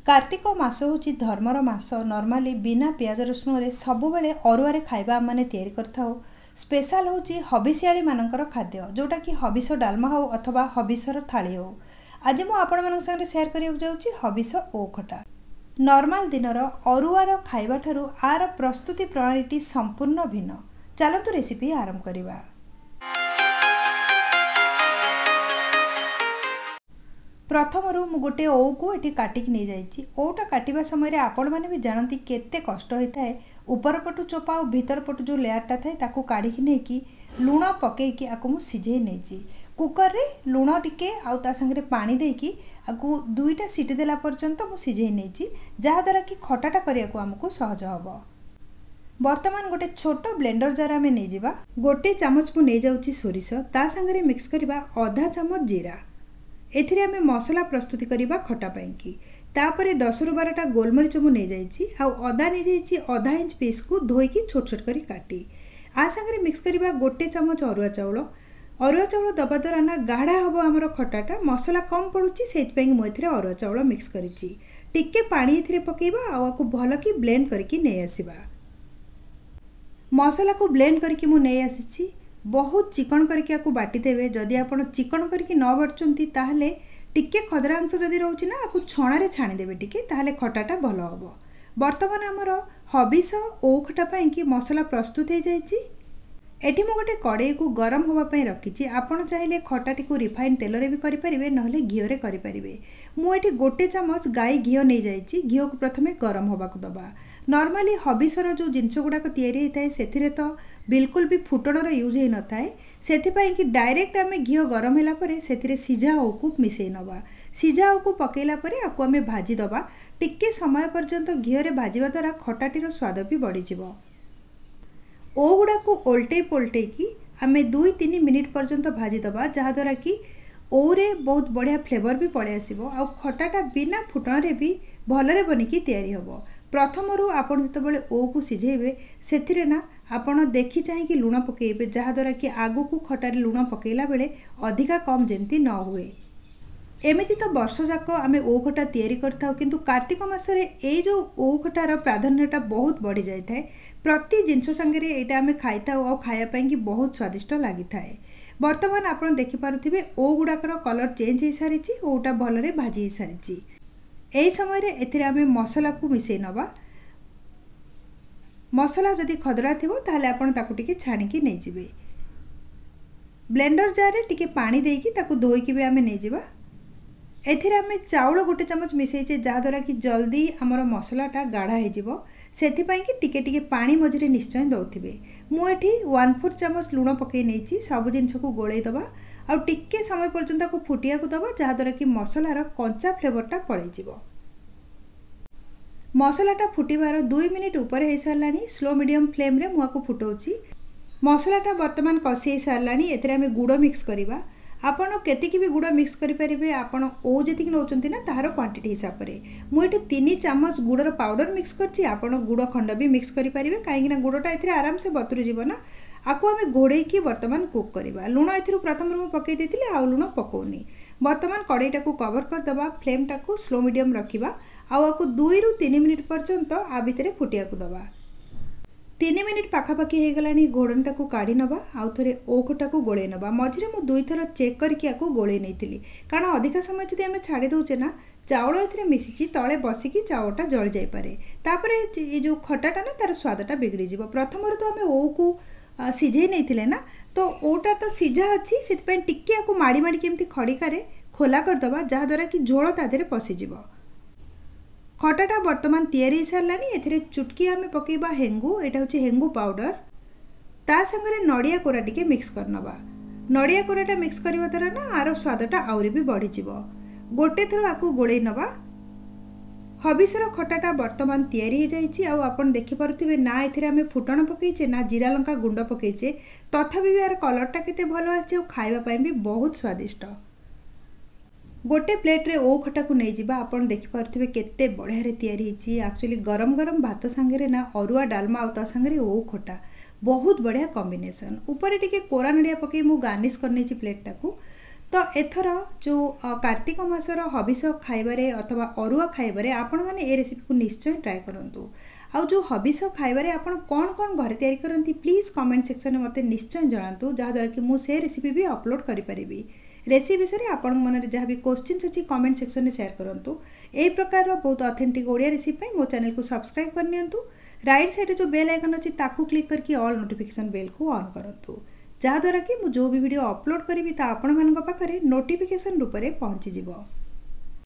कार्तिक मास हूँ धर्मर मास। नॉर्मली बिना पियाज रसुण सबुबले अरुआ खाइबा आम तैयारी करथाउ। स्पेशल हूँ हबिसियाली मानकर खाद्य जोटा कि हबिस डालमा हो अथवा हबिसर थाली हो। आज मु आपण मान संगे शेयर करने जाऊँगी हबिस ओ खटा। नॉर्मल दिनर अरुआर खाइबा ठारू आर प्रस्तुति प्रणाली संपूर्ण भिन्न। चलतु रेसिपी आरंभ करवा। प्रथमरू मु गोटे ओ को ये काटिक नहीं जाइए। ओटा काटिबा समय आपण मैंने भी जानती केते कष्ट होता है। ऊपर पटु चोपा और भीतर पटु जो लेयरटा थाए ताकू काढ़ी नहीं लुण पकईकी आपको मुझे सिझे नहीं कुकर रे लुण टिके आ संगे पानी देकी आपको दुईटा सीटी देला पर्यंत मु सिझे नहीं जहाद्वारा कि खटाटा करने को आमको सहज हम। बर्तमान गोटे छोट ब्लेंडर जार आम नहीं जावा। गोटे चामच मु नहीं जाऊँगी सोरिष ता संगे मिक्स करवा आधा चामच जीरा। एथिरे आमे मसला प्रस्तुति करवा खटा पाई। तापरे 10 ରୁ 12टा गोलमरीच मु नहीं जाइए आ अदा नहीं जाइए आधा इंच पीस को धोईकी छोट छोट करी काटी आ संगे मिक्स करवा गोटे चामच अरुआ चाउल। अरुआ चाउल दबा द्वारा ना गाढ़ा हम आमर खटाटा मसला कम पड़ुची से मुझे अरुआ चाउल मिक्स करिछि। टिके पानी एथिरे पकेबा आको भल कि ब्लेंड करके नहीं आसीबा। मसला को ब्लेंड करके मु नहीं आसी बहुत चिकन करके आपको बाटी देवे। जदि आप चिकन करके न बाटुचंती ताहले टिके खदरा अंश जदि रोची ना आपको छणारे छाणीदेवे टिके ताहले खटाटा भल हम। बर्तमान आमर हबिस ओ खटा पाई कि मसला प्रस्तुत हो जाइए। एटी मु गोटे कड़ाई को गरम होगापाई रखी। आपड़ चाहिए खटाटी को रिफाइन तेल भी करें ना घीरे करें। मुझे गोटे चामच गाई घी नहीं जाइए। घी को प्रथम गरम होगा दबा। नॉर्मली हबिसर जो जिनस गुड़ाक या से तो बिल्कुल भी फुटणर यूज हो न थाए से कि डायरेक्ट आम घी गरम है से सीझा ओ को मिसई नवा। सीझा ओ को पकईला आपको आम भाजीदबा। टिके समय पर्यंत घीरे भाजवा द्वारा खटाटीर स्वाद भी बढ़ीज। ओ गुड़ा को ओल्टे पोल्टे की आम 2-3 मिनिट पर्यंत भाजीदबा जहाद्वारा कि ओरे बहुत बढ़िया फ्लेवर भी पलि आसो आ खटाटा बिना फुटण भी भलरे बनिकी तैयारी हम। प्रथमरू आपन जितेबाला ओ को सिझेबे से ना आपन देखी चाहिए लुण पकेबे जहाद्वारा कि आगु को खटारे लुण पकेला बेले अधिका कम जमती न हुए। एमती तो वर्ष जाक आम ओ खटा तैयारी करथाउ किंतु कार्तिक मासरे ए जो ओ खटार प्राधान्यता बहुत बढ़ी जाए। प्रति जिनस संगे यहाँ आम खाइथाउ और खायापाई कि बहुत स्वादिष्ट लगी थाए। बर्तमान आप देखिपे ओ गुड़ाकर कलर चेंज हो सारी ओटा भलरे भाजी हो सारी। यही समय एथिरे आमे मसला को मिसई नवा। मसला जदि खदरा थी ताहले आपण ताकू टिके छाणिकी नहीं जिवे। ब्लेंडर जार रे टिके पानी देकी ताकू धोईकी भी आमे नहीं जिवा। एथिरे आमे चाउल गोटे चामच मिसईचे जहाद्वारा कि जल्दी आमर मसलाटा गाढ़ा हो सेथिपाई कि टिके टिके पानी मझे निश्चय दौथिबे। मुझे 1/4 चामच लुण पकई नहीं सब जिनस को गोलई दबा आ टिके समय पर्यंत को फुटिया को दबा जहाद्वारा कि मसलार कंचा फ्लेवरटा पलैज। मसलाटा फुटबार 2 मिनिट उपर हो सारा। स्लो मीडियम फ्लेम रे मुआ को फुटाऊँगी। मसलाटा बर्तमान कषि सारा। एथिरे आमे गुड़ मिक्स करवा। आपण केतिकी भी गुड़ मिक्स करेंगे आपण ओ जी नौकरी ना तार क्वांटिटी हिसाब से। मुझे 3 चामच गुड़र पाउडर मिक्स करछि। आपण गुड़ खंड भी मिक्स करेंगे कहीं गुड़टा ये आराम से बतुरी जीव ना। आपको आम घोड़े बर्तमान कुक करवा। लुण ए प्रथम पकई देती आउ लुण पकौनी। बर्तमान कड़ईटा को कवर करदे फ्लेमटा को स्लो मीडियम रखा आपको 2 ରୁ 3 मिनिट पर्यंत आ भितर फुटिया को दबा। 3 मिनिट पाखापाखि हो गलानी। घोड़नटा को काढ़ी नवा आउ थे ओ खटा को गोले नवा। मझे मुझे 2 थर चेक करके गोले नहीं कारण अधिका समय जब आम छाड़ी दौचे ना चाउल ए मिसी तले बसिकी चाउलटा जली जापे। तापर ये जो खटाटा ना तार स्वादटा बिगड़ी जीव। प्रथम तो आम ओ को सिझे नहीं ना तो ओटा तो सिझा अच्छी से टिके आपको माड़ी माड़ी केमती खड़िकार खोला करदबा जहाद्वारा कि झोल ता देहरे पशिज। खटाटा बर्तमान तैयारी सारा। ए चुटकी आम पकेबा हेंगू। यहाँ हूँ हेंगू पाउडर ता संगे नड़िया कोरा टिके मिक्स करनबा। नड़िया कोराटा मिक्स करवा द्वारा ना आर स्वादटा आउरी भी बढ़ीज। गोटे थर आपको गोले नवा। हबिसर खटाटा बर्तमान तैयारी हो जाइए। आपन देखिपे ना ये आम फुटण पकईचे ना जीरा लंका गुंड पकईचे तथापि भी यार कलरटा केते भल आछि और खाइबा भी बहुत स्वादिष्ट। गोटे प्लेट रे ओ खटा को नहीं जावा। आपन देखिपे केते बढ़िया रे तैयारी होइछि। एक्चुअली गरम गरम भात संगे ना अरुआ डालमा आ ता संगे ओ खटा बहुत बढ़िया कॉम्बिनेशन। ऊपर टिके कोरा नड़िया पकई मु गार्निश करने प्लेटा को तो एथर जो कार्तिक मासर हबिस खाइबारे अथवा अरुआ खाइबारे आपण माने ए रेसिपी को निश्चय ट्राए करंतु। आउ जो हबिस खाइबारे आपण कौन कौन घरे तैयारी करंती प्लीज कमेंट सेक्शन में मते निश्चय जणातु, जहाँ द्वारा कि मु से रेसिपी भी अपलोड करि परिबी। रेसिपी विषय आपण मन रे जहाँ भी क्वेश्चन अछि कमेंट सेक्शन में शेयर करंतु। एई प्रकार बहुत ऑथेंटिक ओडिया रेसिपी पई मो चैनल को सब्सक्राइब करनियंतु। राइट साइड जो बेल आइकन अछि ताकू क्लिक करके ऑल नोटिफिकेशन बेल को ऑन करंतु, जहाँद्वारा कि जो भी वीडियो अपलोड करी ता आपण मानक पाखरे नोटिफिकेशन रूप में पहुँची जिवो।